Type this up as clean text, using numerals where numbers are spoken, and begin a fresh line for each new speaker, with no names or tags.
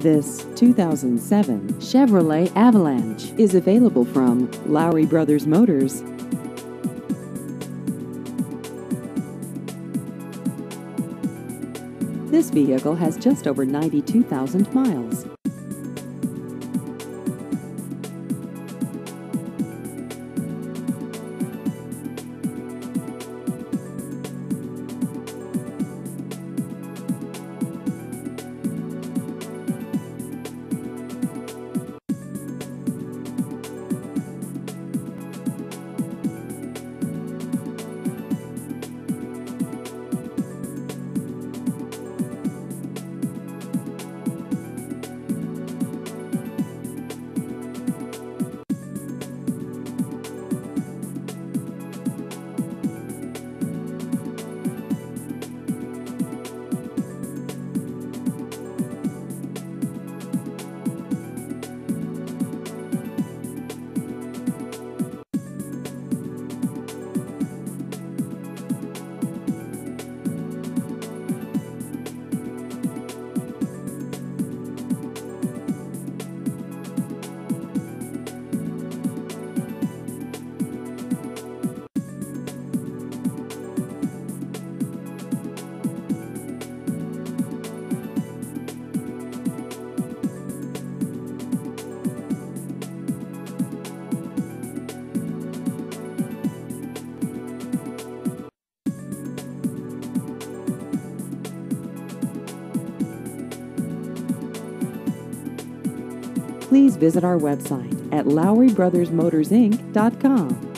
This 2007 Chevrolet Avalanche is available from Lowery Brothers Motors. This vehicle has just over 92,000 miles. Please visit our website at LoweryBrothersMotorsInc.com.